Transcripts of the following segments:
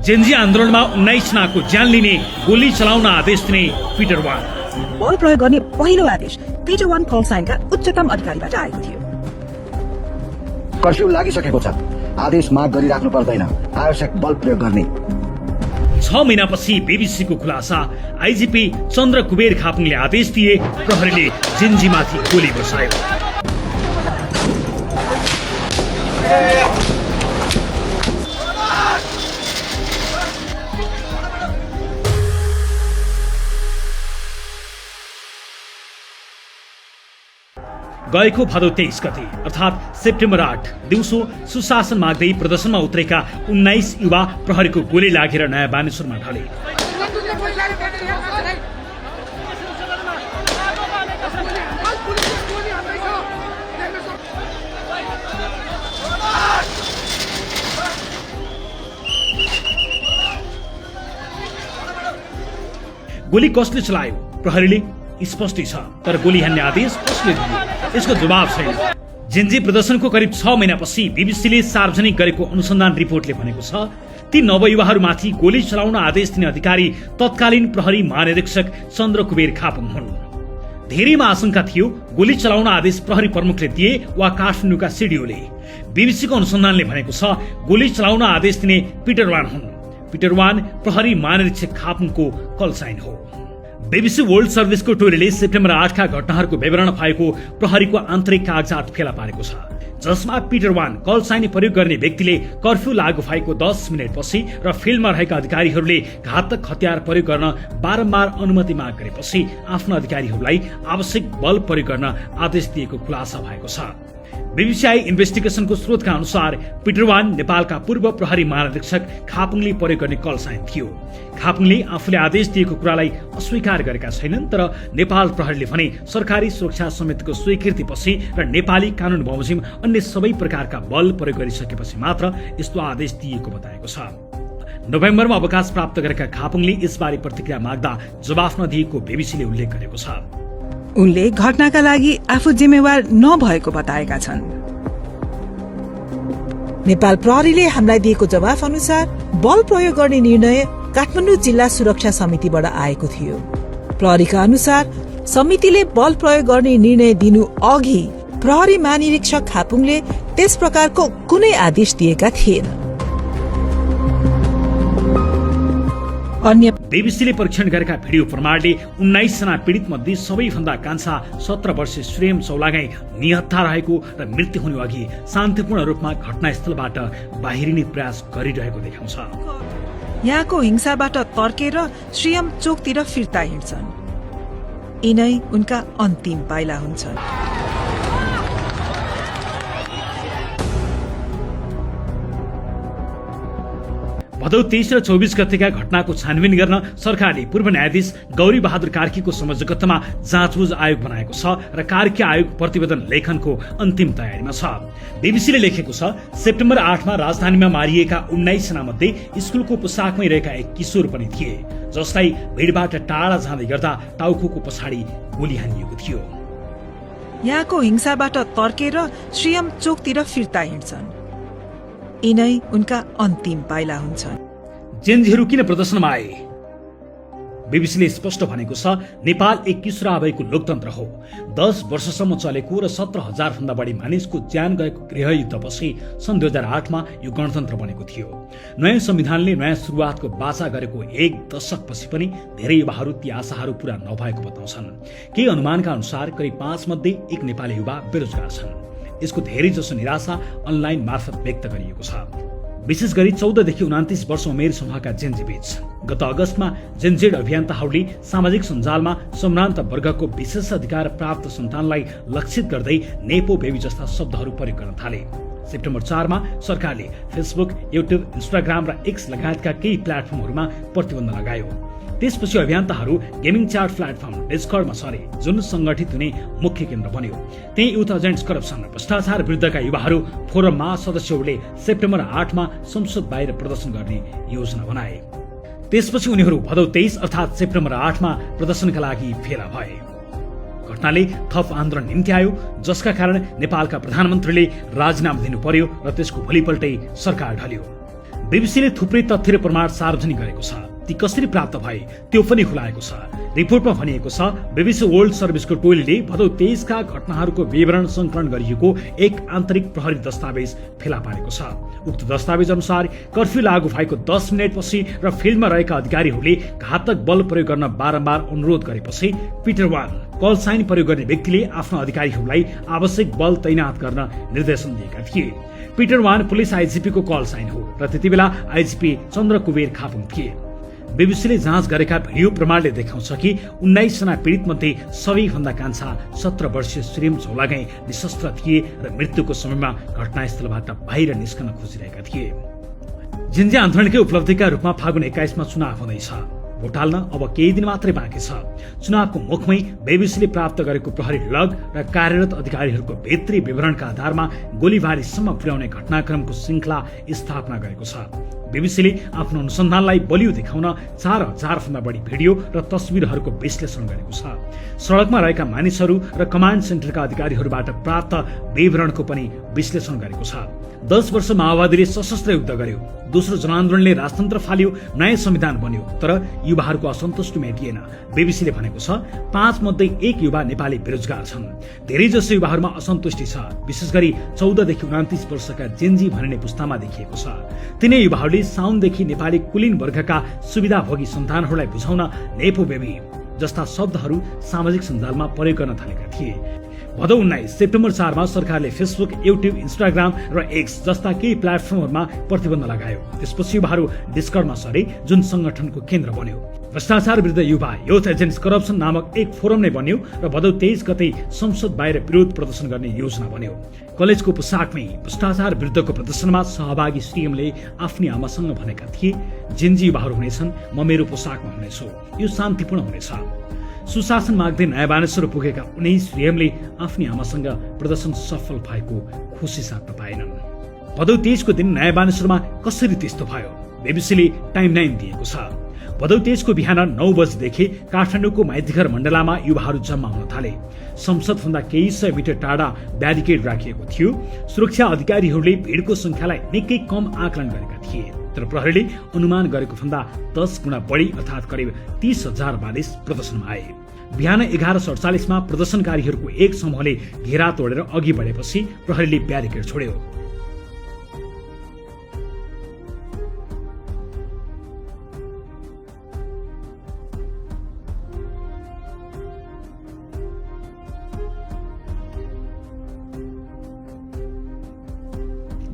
Gen Z आन्दोलनमा 19 जनाको ज्यान लिने गोली चलाउन आदेश दिने पिटर वान। बल प्रयोग गर्ने पहिलो आदेश पिटर वान कल साइनका उच्चतम अधिकारीबाट आएको थियो। कर्फ्यू लागिसकेको छ, आदेश माग गरिराख्नु पर्दैन, आवश्यक बल प्रयोग गर्ने। 6 महिनापछि बीबीसीको खुलासा, आइजिपी चन्द्र कुबेर खापुङले आदेश दिए, प्रहरीले जेन्जीमाथि गोली बसायो। गएको भदौ 23 गते अर्थात् सेप्टेम्बर 8 दिउँसो सुशासन माग्दै प्रदर्शनमा उत्रेका 19 युवा प्रहरीको गोली लागेर नयाँ बानेश्वरमा ढले। गोली कसले चलायो? प्रहरीले स्पष्टै छ, तर गोली हान्ने आदेश कसले दियो? यसको जवाब छैन। जेन्जी प्रदर्शनको करिब 6 महिनापछि बीबीसीले सार्वजनिक गरेको अनुसन्धान रिपोर्टले भनेको छ, ती नवयुवाहरूमाथि गोली चलाउन आदेश दिने अधिकारी तत्कालीन प्रहरी महानिरीक्षक चन्द्र कुबेर खापुङ हुन्। धेरैमा आशंका थियो गोली चलाउन आदेश प्रहरी प्रमुखले दिए वा काठमाडौँका सिडिओले। बीबीसीको अनुसन्धानले भनेको छ, गोली चलाउन आदेश दिने पिटर वान हुन्। पिटर वान प्रहरी महानिरीक्षक खापुङको कल साइन हो। बीबीसी वर्ल्ड सर्भिसको टोलीले सेप्टेम्बर 8 का घटनाहरूको विवरण भएको प्रहरीको आन्तरिक कागजात फेला पारेको छ, जसमा पिटर वान कल साइन प्रयोग गर्ने व्यक्तिले कर्फ्यू लागू भएको 10 मिनेटपछि र फिल्डमा रहेका अधिकारीहरूले घातक हतियार प्रयोग गर्न बारम्बार अनुमति माग गरेपछि आफ्ना अधिकारीहरूलाई आवश्यक बल प्रयोग गर्न आदेश दिएको खुलासा भएको छ। बीबीसीआई इन्भेस्टिगेसनको स्रोतका अनुसार पिटर वान नेपालका पूर्व प्रहरी महानिरीक्षक खापुङले प्रयोग गर्ने कल साइन थियो। खापुङले आफूले आदेश दिएको कुरालाई अस्वीकार गरेका छैनन्, तर नेपाल प्रहरीले भने सरकारी सुरक्षा समितिको स्वीकृतिपछि र नेपाली कानून बमोजिम अन्य सबै प्रकारका बल प्रयोग गरिसकेपछि मात्र यस्तो आदेश दिएको बताएको छ। नोभेम्बरमा अवकाश प्राप्त गरेका खापुङले यसबारे प्रतिक्रिया माग्दा जवाफ नदिएको बीबीसीले उल्लेख गरेको छ। उनले घटनाका लागि आफू जिम्मेवार नभएको बताएका छन्। नेपाल प्रहरीले हामीलाई दिएको जवाफ अनुसार बल प्रयोग गर्ने निर्णय काठमाडौँ जिल्ला सुरक्षा समितिबाट आएको थियो। प्रहरीका अनुसार समितिले बल प्रयोग गर्ने निर्णय दिनु अघि प्रहरी महानिरीक्षक खापुङले त्यस प्रकारको कुनै आदेश दिएका थिएन। अन्य बीबीसीले परीक्षण गरेका भिडियो प्रमाणले 19 जना पीडित मध्ये सबैभन्दा कान्छा 17 वर्षीय श्रेम चौलागाई निहत्था रहेको र मृत्यु हुनु अघि शान्तिपूर्ण रूपमा घटनास्थलबाट बाहिरिने प्रयास गरिरहेको देखाउँछ। यहाँको हिंसाबाट तर्केर श्रीयम चोकतिर फिर्ता हिँड्छन्। यिनै उनका अन्तिम पाइला हुन्छन्। भदौ 23 र 24 गतेका घटनाको छानबिन गर्न सरकारले पूर्व न्यायाधीश गौरी बहादुर कार्कीको संयोजकत्वमा जाँचबुझ आयोग बनाएको छ र कार्की आयोग प्रतिवेदन लेखनको अन्तिम तयारीमा छ। बीबीसीले लेखेको छ, सेप्टेम्बर 8 मा राजधानीमा मारिएका 19 जना मध्ये स्कुलको पोसाकमै रहेका एक किशोर पनि थिए, जसलाई भिडबाट टाढा जाँदै गर्दा टाउकोको पछाडि गोली हानिएको थियो। यहाँको हिंसाबाट तर्केर श्रीयम चोकतिर फिर्ता हिँड्छन्। यिनै उनका अन्तिम पाइला हुन्छन्। जेन्जीहरू किन प्रदर्शनमा आए? बीबीसीले स्पष्ट भनेको छ, नेपाल एक किशोरावयको लोकतन्त्र हो। 10 वर्षसम्म चलेको र 17,000 भन्दा बढी मानिसको ज्यान गएको गृहयुद्धपछि सन् 2008 मा यो गणतन्त्र बनेको थियो। नयाँ संविधानले नयाँ सुरुवातको बाचा गरेको 1 दशकपछि पनि धेरै युवाहरू ती आशाहरू पूरा नभएको बताउँछन्। केही अनुमानका अनुसार करिब 5 मध्ये 1 नेपाली युवा बेरोजगार छन्। यसको धेरै जसो निराशा अनलाइन मार्फत व्यक्त गरिएको छ, विशेष गरी 14 देखि 29 वर्ष उमेर समूहका जेन्जी बीच। गत अगस्तमा जेनजेड अभियन्ताहरूले सामाजिक सञ्जालमा सम्भ्रान्त वर्गको विशेष अधिकार प्राप्त सन्तानलाई लक्षित गर्दै नेपो बेबी जस्ता शब्दहरू प्रयोग गर्न थाले। सेप्टेम्बर 4 मा सरकारले फेसबुक, युट्युब, इन्स्टाग्राम र एक्स लगायतका केही प्लेटफर्महरूमा प्रतिबन्ध लगायो। त्यसपछि अभियन्ताहरू गेमिङ च्याट प्लेटफर्म डिस्कर्डमा सरे, जुन संगठित हुने मुख्य केन्द्र बन्यो। त्यही युथ एजेन्ट्स करप्सन र भ्रष्टाचार विरुद्धका युवाहरू फोरममा सदस्यहरूले सेप्टेम्बर 8 मा संसद बाहिर प्रदर्शन गर्ने योजना बनाए। त्यसपछि उनीहरू भदौ 23 अर्थात् सेप्टेम्बर 8 मा प्रदर्शनका लागि फेला भए। घटनाले थप आन्दोलन निम्ति आयो, जसका कारण नेपालका प्रधानमन्त्रीले राजीनामा दिनु पर्यो र त्यसको भोलिपल्टै सरकार ढल्यो। बीबीसीले थुप्रै तथ्य र प्रमाण सार्वजनिक गरेको छ। ती कसरी प्राप्त भए त्यो पनि खुलाएको छ। रिपोर्टमा भनिएको छ बीबीसी वर्ल्ड सर्भिसको टोलीले भदौ 23 का घटनाहरूको विवरण संकलन गरिएको एक आन्तरिक प्रहरी दस्तावेज फेला पारेको छ। उक्त दस्तावेज अनुसार कर्फ्यू लागू भएको 10 मिनेटपछि र फिल्डमा रहेका अधिकारीहरूले घातक बल प्रयोग गर्न बारम्बार अनुरोध गरेपछि पिटर वान कल साइन प्रयोग गर्ने व्यक्तिले आफ्ना अधिकारीहरूलाई आवश्यक बल तैनात गर्न निर्देशन दिएका थिए। पिटर वान पुलिस आइजिपी को कल साइन हो र त्यतिबेला आइजिपी चन्द्र कुबेर खापुङ थिए। बीबीसीले जाँच गरेका भिडियो प्रमाणले देखाउँछ कि 19 जना पीडित मध्ये सबैभन्दा कान्छा 17 वर्षीय श्रीम झोलागाई निशस्त्र थिए र मृत्युको समयमा घटनास्थलबाट बाहिर निस्कन खोजिरहेका थिए। जिन्जी आन्दोलनकै उपलब्धिका रूपमा फागुन 21 मा चुनाव हुँदैछ। भोट हाल्न अब केही दिन मात्रै बाँकी छ। चुनावको मुखमै बीबीसीले प्राप्त गरेको प्रहरी लग र कार्यरत अधिकारीहरूको भित्री विवरणका आधारमा गोलीबारीसम्म पुर्याउने घटनाक्रमको श्रृङ्खला स्थापना गरेको छ। बीबीसीले आफ्नो अनुसन्धानलाई बलियो देखाउन 4000 भन्दा बढी भिडियो र तस्बिरहरूको विश्लेषण गरेको छ। सडकमा रहेका मानिसहरू र कमान्ड सेन्टरका अधिकारीहरूबाट प्राप्त विवरणको पनि विश्लेषण गरेको छ। 10 वर्ष माओवादीले सशस्त्र युद्ध गर्यो, दोस्रो जनआन्दोलनले राजतन्त्र फाल्यो, नयाँ संविधान बन्यो, तर युवाहरूको असन्तुष्टि मेटिएन। बीबीसीले भनेको छ 5 मध्ये 1 युवा नेपाली बेरोजगार छन्। धेरै जसो युवाहरूमा असन्तुष्टि छ, विशेष गरी 14 देखि 29 वर्षका जेन्जी भनिने पुस्तामा देखिएको छ। तिनै युवाहरूले साउनदेखि नेपाली कुलीन वर्गका सुविधाभोगी सन्तानहरूलाई बुझाउन नेपो बेबी जस्ता शब्दहरू सामाजिक सञ्जालमा प्रयोग गर्न थालेका थिए। भदौ 19 सेप्टेम्बर 4 मा सरकारले फेसबुक, युट्युब, इन्स्टाग्राम र एक्स जस्ता केही प्लेटफर्महरूमा प्रतिबन्ध लगायो। त्यसपछि युवाहरू डिस्कर्डमा सरे, जुन संगठनको केन्द्र बन्यो। भ्रष्टाचार विरुद्ध युवा युथ एजेन्ट्स करप्सन नामक एक फोरम नै बन्यो र भदौ 23 गते संसद बाहिर विरोध प्रदर्शन गर्ने योजना बन्यो। कलेजको पोसाकमै भ्रष्टाचार विरुद्धको प्रदर्शनमा सहभागी श्रीएमले आफ्नी आमासँग भनेका थिए, जिन्जी युवाहरू हुनेछन्, म मेरो पोसाकमा हुनेछु, यो शान्तिपूर्ण हुनेछ। सुशासन माग्दै नयाँ बानेश्वर पुगेका उनी श्रीएमले आफ्नी आमासँग प्रदर्शन सफल भएको खुसी साट्न पाएनन्। भदौ 23 को दिन नयाँ बानेश्वरमा कसरी त्यस्तो भयो? बीबीसीले टाइमलाइन दिएको छ। भदौ 23 को बिहान 9 बजेदेखि काठमाडौँको माइतीघर मण्डलामा युवाहरू जम्मा हुन थाले। संसदभन्दा केही सय मिटर टाढा ब्यारिकेड राखिएको थियो। सुरक्षा अधिकारीहरूले भिडको संख्यालाई निकै कम आकलन गरेका थिए, तर प्रहरीले अनुमान गरेको भन्दा 10 गुणा बढी अर्थात् करिब 30,000 मानिस प्रदर्शनमा आए। बिहान 11:47 मा प्रदर्शनकारीहरूको एक समूहले घेरा तोडेर अघि बढेपछि प्रहरीले ब्यारिकेड छोड्यो।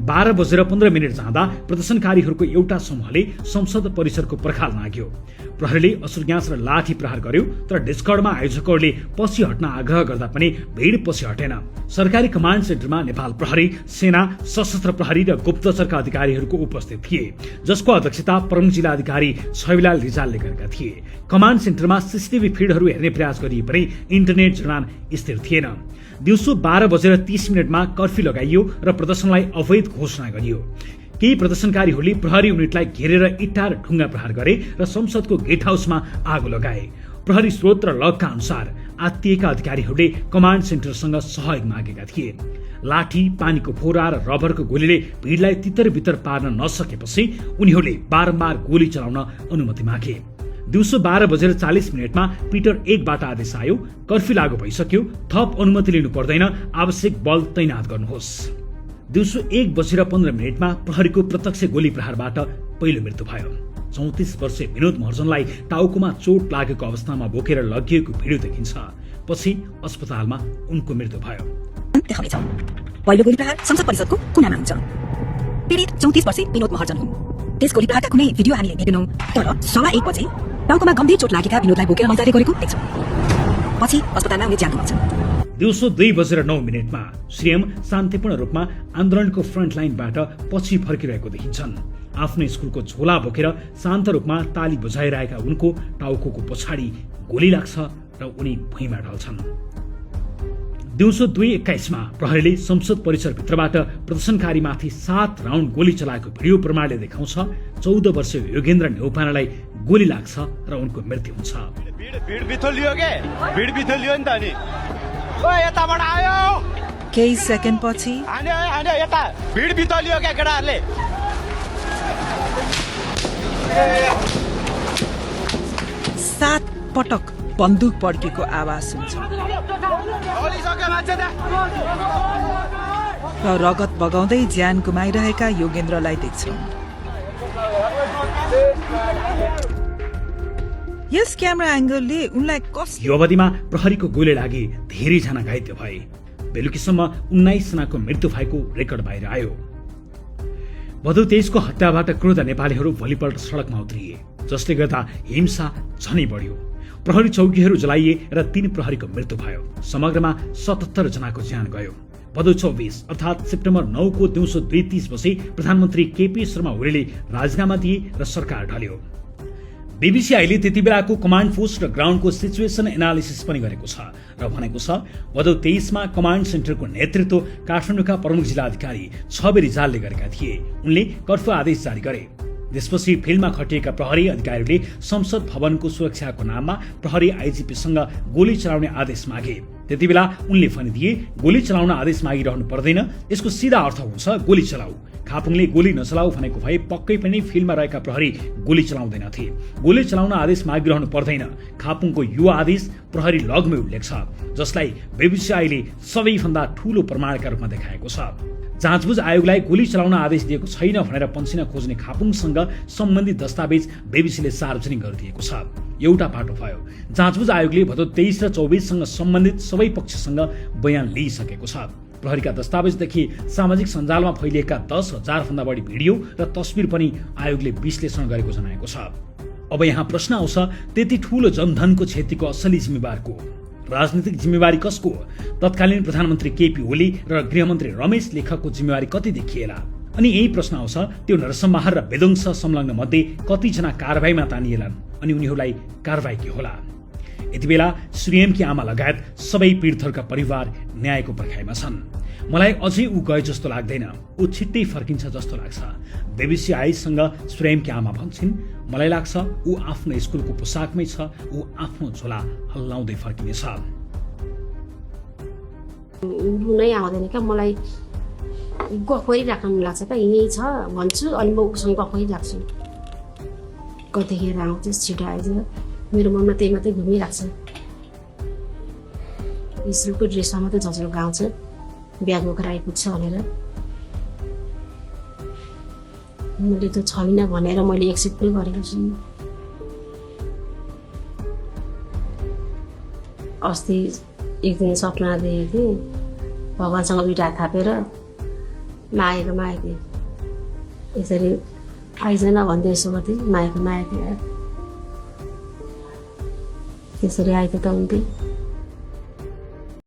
बाह्र बजेर 15 मिनट जाँदा प्रदर्शनकारीहरूको एउटा समूहले संसद परिसरको पर्खाल नाग्यो। प्रहरीले असुर ग्यास र लाठी प्रहार गर्यो, तर डिस्कर्डमा आयोजकहरूले पछि हट्न आग्रह गर्दा पनि भिड पछि हटेन। सरकारी कमान्ड सेन्टरमा नेपाल प्रहरी, सेना, सशस्त्र प्रहरी र गुप्तचरका अधिकारीहरूको उपस्थित थिए, जसको अध्यक्षता प्रमुख जिल्ला अधिकारी छविलाल रिजालले गरेका थिए। कमान्ड सेन्टरमा सीसीटीभी फिडहरू हेर्ने प्रयास गरिए पनि इन्टरनेट जडान स्थिर थिएन। दिउँसो 12:30 मा कर्फ्यू लगाइयो र प्रदर्शनलाई अवैध घोषणा गरियो। केही प्रदर्शनकारीहरूले प्रहरी युनिटलाई घेरेर इट्टा र ढुङ्गा प्रहार गरे र संसदको गेट हाउसमा आगो लगाए। प्रहरी स्रोत र लगका अनुसार आत्तिएका अधिकारीहरूले कमान्ड सेन्टरसँग सहयोग मागेका थिए। लाठी, पानीको फोरा र रबरको गोलीले भिडलाई तितर बितर पार्न नसकेपछि उनीहरूले बारम्बार गोली चलाउन अनुमति मागे। दिउँसो 12:40 मा पिटर 1 बाट आदेश आयो, कर्फ्यू लागू भइसक्यो, थप अनुमति लिनु पर्दैन, आवश्यक बल तैनात गर्नुहोस्। दिउँसो 1:15 मा प्रहरीको प्रत्यक्ष गोली प्रहारबाट पहिलो मृत्यु भयो। 34 वर्षीय विनोद महर्जनलाई टाउकोमा चोट लागेको अवस्थामा बोकेर लगिएको भिडियो देखिन्छ। पछि अस्पतालमा उनको मृत्यु भयो। पहिलो गोली प्रहार संसद परिषदको कुनामा हुन्छ। पीडित 34 वर्षीय विनोद महर्जन हुन्। त्यस गोली प्रहारका कुनै भिडियो हामीले देखेनौं, तर 1:15 बजे टाउकोमा गम्भीर चोट लागेका विनोदलाई बोकेर लैजाँदै गरेको देख्छौं। पछि अस्पतालमा उनी ज्यान गुमाउँछन्। दिउँसो 2:09 मा सीएम शान्तिपूर्ण रूपमा आन्दोलनको फ्रन्ट लाइनबाट पछि फर्किरहेको देखिन्छन्। आफ्नो स्कुलको झोला बोकेर शान्त रूपमा ताली बजाइरहेका उनको टाउकोको पछाडि गोली लाग्छ र उनी भुइँमा ढल्छन्। दिउँसो 2:21 मा प्रहरीले संसद परिसरभित्रबाट प्रदर्शनकारीमाथि 7 राउन्ड गोली चलाएको भिडियो प्रमाणले देखाउँछ। 14 वर्षीय योगेन्द्र नेउपानेलाई गोली लाग्छ र उनको मृत्यु हुन्छ। केही सेकेन्ड पछि 7 पटक बन्दुक पड्केको आवाज सुन्छ र रगत बगाउँदै ज्यान गुमाइरहेका योगेन्द्रलाई देख्छौं। यस क्यामेरा एंगलले उनलाई यो अवधिमा प्रहरीको गोली लागि धेरैजना घाइते भए। बेलुकीसम्म 19 जनाको मृत्यु भएको रेकर्ड बाहिर आयो। भदौ 23 को हत्याबाट क्रोध नेपालीहरू भोलिपल्ट सडकमा उत्रिए, जसले गर्दा हिंसा झनै बढ्यो। प्रहरी चौकीहरू जलाइए र 3 प्रहरीको मृत्यु भयो। समग्रमा 77 जनाको ज्यान गयो। भदौ 24 अर्थात् सेप्टेम्बर 9 को दिउँसो 2:30 बजे प्रधानमन्त्री केपी शर्मा ओलीले राजीनामा दिए र सरकार ढल्यो। बीबीसीआईले त्यति बेलाको कमान्ड पोस्ट र ग्राउन्डको सिचुएसन एनालिसिस पनि गरेको छ र भनेको छ भदौ 23 मा कमान्ड सेन्टरको नेतृत्व काठमाडौँका प्रमुख जिल्लाधिकारी छबे रिजालले गरेका थिए। उनले कर्फ्यू आदेश जारी गरे। त्यसपछि फिल्डमा खटिएका प्रहरी अधिकारीले संसद भवनको सुरक्षाको नाममा प्रहरी आइजिपीसँग गोली चलाउने आदेश मागे। त्यति बेला उनले भनिदिए गोली चलाउन आदेश मागिरहनु पर्दैन, यसको सीधा अर्थ हुन्छ गोली चलाऊ। खापुङले गोली नचलाऊ भनेको भए पक्कै पनि फिल्डमा रहेका प्रहरी गोली चलाउँदैनथे। गोली चलाउन आदेश मागिरहनु पर्दैन, खापुङको यो आदेश प्रहरी लगमै उल्लेख छ, जसलाई बीबीसीआईले सबैभन्दा ठूलो प्रमाणका रूपमा देखाएको छ। जाँचबुझ आयोगलाई गोली चलाउन आदेश दिएको छैन भनेर पन्सिना खोज्ने खापुङसँग सम्बन्धित दस्तावेज बीबीसीले सार्वजनिक गरिदिएको छ। एउटा पाटो भयो। जाँचबुझ आयोगले भदौ 23 र 24 सँग सम्बन्धित सबै पक्षसँग बयान लिइसकेको छ। प्रहरीका दस्तावेजदेखि सामाजिक सञ्जालमा फैलिएका 10,000 भन्दा बढी भिडियो र तस्बिर पनि आयोगले विश्लेषण गरेको जनाएको छ। अब यहाँ प्रश्न आउँछ, त्यति ठूलो जनधनको क्षतिको असली जिम्मेवार को? राजनीतिक जिम्मेवारी कसको? तत्कालीन प्रधानमन्त्री केपी ओली र गृहमन्त्री रमेश लेखकको जिम्मेवारी कति देखिएला? अनि यही प्रश्न आउँछ, त्यो नरसंहार र विध्वंस संलग्न मध्ये कतिजना कारबाहीमा तानिएलान् अनि उनीहरूलाई कारबाही के होला? यति बेला श्रीएमकी आमा लगायत सबै पीडितहरूका परिवार न्यायको पर्खाइमा छन्। मलाई अझै ऊ गए जस्तो लाग्दैन, ऊ छिट्टै फर्किन्छ जस्तो लाग्छ। बीबीसीआईसँग श्रीएमकी आमा भन्छन्, मलाई लाग्छ ऊ आफ्नो स्कुलको पोसाकमै छ, ऊ आफ्नो झोला हल्लाउँदै फर्किनेछ। नै आउँदैन क्या, मलाई गफै राख्न लाग्छ क्या, यही छ भन्छु अनि म उसँग गफै राख्छु। कतिखेर आउँछ छिटो आइज, मेरो मनमा त्यही मात्रै घुमिरहेको छ। स्कुलको ड्रेसमा मात्रै झझल्को आउँछ, ब्याग बोकेर आइपुग्छ भनेर। मैले त छैन भनेर मैले एक्सेप्ट पनि गरेको छु। अस्ति एक दिन सपना देखेको थिएँ, भगवान्सँग दुईटा हात थापेर मागेको थिएँ, यसरी आइजन भन्दै यसो गर्थेँ, मागेको थिएँ, त्यसरी आएको त हुन्थ्यो।